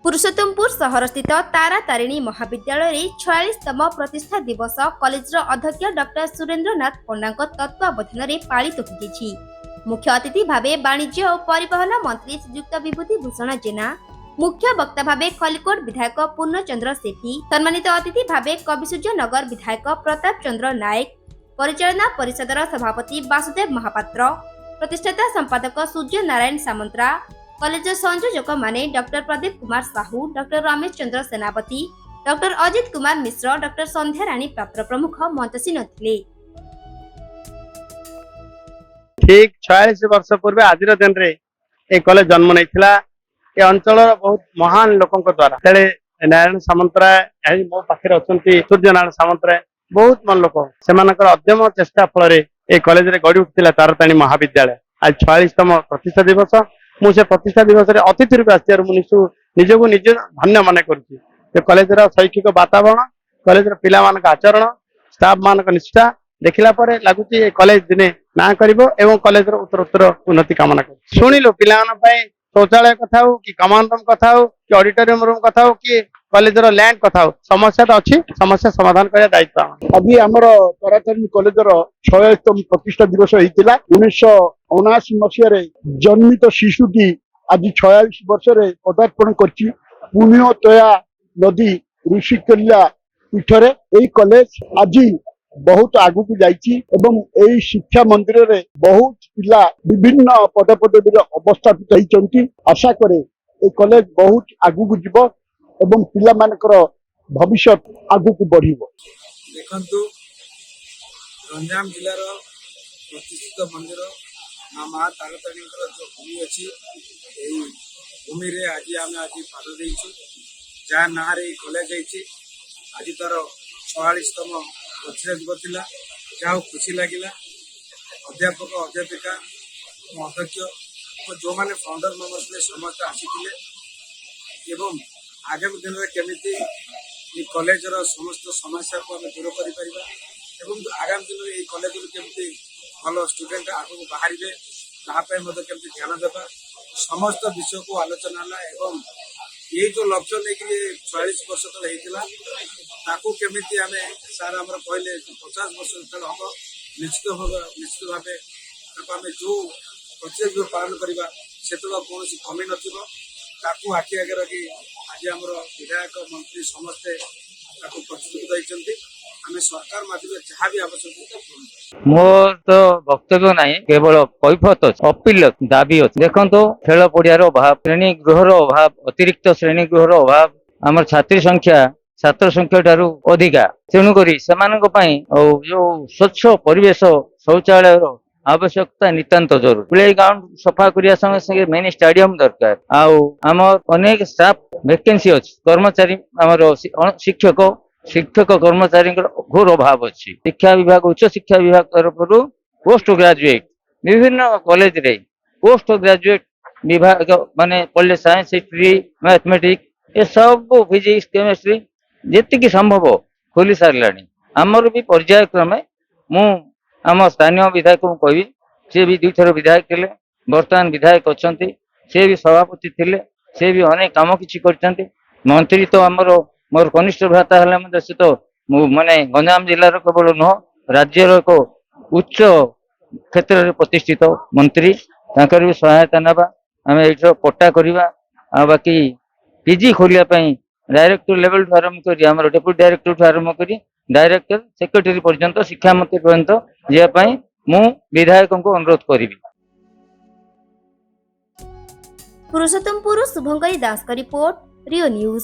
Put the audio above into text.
पुरुषोत्तमपुर सहरस्थित तारा तारिणी महाविद्यालय 46तम प्रतिष्ठा दिवस कॉलेज अध्यक्ष डॉक्टर सुरेंद्रनाथ पंडा तत्वावधान में पालित हो। मुख्य अतिथि भावे वाणिज्य और परिवहन मंत्री श्रीयुक्त विभूति भूषण जेना, मुख्य वक्ता भावे खलिकोट विधायक पूर्णचंद्र सेठी, सम्मानित अतिथि भावे कविसूर्यनगर विधायक प्रताप चंद्र नायक, परिचालना परिषदर सभापति वासुदेव महापात्र, प्रतिष्ठाता संपादक सूर्य नारायण सामंतरा, कॉलेज संयोजक माने डॉक्टर प्रदीप कुमार साहू, डॉक्टर रमेश चंद्र सेनापति, डॉक्टर अजित कुमार मिश्र, डॉक्टर संध्या राणी पात्र प्रमुख मंचसीन थिले। ठीक 46 वर्ष पूर्व आज दिन रे ए कॉलेज जन्म नहीं ए अंचल बहुत महान लोकों द्वारा तेरे नारायण सामंतराय मो पाखे अच्छा सूर्य नारायण सामंतराय बहुत मन लोक से अद्यम चेष्टा फल ए कॉलेज रे गढ़ी उठिला तारताणी महाविद्यालय। आज 46तम प्रतिष्ठा दिवस मुझे प्रतिष्ठा दिवस अतिथि रूप आसार निजक निज धन्य मन कर कॉलेज शैक्षिक वातावरण कॉलेज पिला आचरण स्टाफ मान निष्ठा देखला पर लगुच कॉलेज दिने ना कर कॉलेज उत्तर उत्तर उन्नति कामना कर शुणिलु पिला शौचालय कथा हो कि कमांड रूम कथा हो कि ऑडिटोरियम रूम कथा हो कि कॉलेज लैंड कथा हो समस्या तो अच्छी समस्या समाधान करने दायित्व आज आमर तारातारिणी कॉलेज 46तम प्रतिष्ठा दिवस होता 1979 मसीह जन्मित शिशुटी आज 46 वर्ष पदार्पण कर पुण्यतया नदी ऋषिकेल्या पीठरे यही कॉलेज आज बहुत आगु को जाइए शिक्षा मंदिर रे बहुत पिला विभिन्न पदपदवी अवस्थापित होती आशा करे ये कॉलेज बहुत आगु को जीव एवं पिला मानकर भविष्य आगु को बढ़िबो। देखंतु गंजाम जिलार प्रतिष्ठित मंदिर माँ तारातारिणी जो भूमि अच्छी भूमि रे आज आम आज पाद देचु जहाँ ना कॉलेज आज तार 46तम प्रतिष्ठा दिवस थिला जहाँ खुशी लगिला अध्यापक अध्यापिका अध्यक्ष और जो मैंने फाउंडर मेंबर थे समस्त आसीथिले एवं आगामी दिन में केमिति कॉलेज समस्त समस्या को आम दूर कर आगामी दिन में कॉलेज केमिति भल स्टूडेंट आगे बाहर केमिति ध्यान देवा समस्त विषय को आलोचना है ये जो लक्ष्य लेकिन 46 वर्ष तले ताकू केमिति आमे सार आमर कहले 50 वर्ष तले हम निश्चित भाव आमे जो प्रतिष्ठा दिवस पालन करवा से कौन कमी नथिबो आखि आगे रखी आज आमर विधायक मंत्री समस्ते प्रतिश्रुति आम सरकार माध्यम जहाँ भी आवश्यक मोर तो वक्तव्य नहीं केवल कैफत अपील दाबी अच्छे देखो खेल पड़ियार अभाव श्रेणी गृहर अभाव अतिरिक्त श्रेणी गृहर अभाव आम छात्र संख्या ठारू अधिका तेणुक जो स्वच्छ परिवेश शौचालय आवश्यकता नितांत जरूर प्ले ग्राउंड सफा करने संगे संगे मेन स्टेडियम दरकार आम अनेक स्टाफ वैकेंसी अच्छी कर्मचारी आमर शिक्षक कर्मचारी घोर अभाव अच्छी शिक्षा विभाग उच्च शिक्षा विभाग तरफ पोस्ट ग्रेजुएट विभिन्न कॉलेज रे पोस्ट ग्रेजुएट विभाग माने पढ़ले साइंस हिस्ट्री मैथमेटिक्स ये सब फिजिक्स केमिस्ट्री जी संभव खोली सारा आमर भी पर्यायक्रमे मु आम स्थानीय विधायक को कहि सी भी 2 थर विधायक थे बर्तमान विधायक अच्छा सी भी सभापति थे सी भी अनेक कम कि मंत्री तो आमर मोर कनिष्ठ भ्राता है से तो माने गंजाम जिलार केवल नुह राज्यर एक उच्च क्षेत्र में प्रतिष्ठित मंत्री तांकर भी सहायता नाबा आम ये पट्टा करवा बाकी पीजी खोलिया डायरेक्टर लेवल ठू आरंभ कर डेप्यूटी डायरेक्टर ठू आरंभ कर डायरेक्टर सेक्रेटरी पर्यंत शिक्षा मंत्री पर्यंत जावाई मु विधायक को अनुरोध करी। पुरुषोत्तमपुर शुभंकरी दास का रिपोर्ट, रियो न्यूज।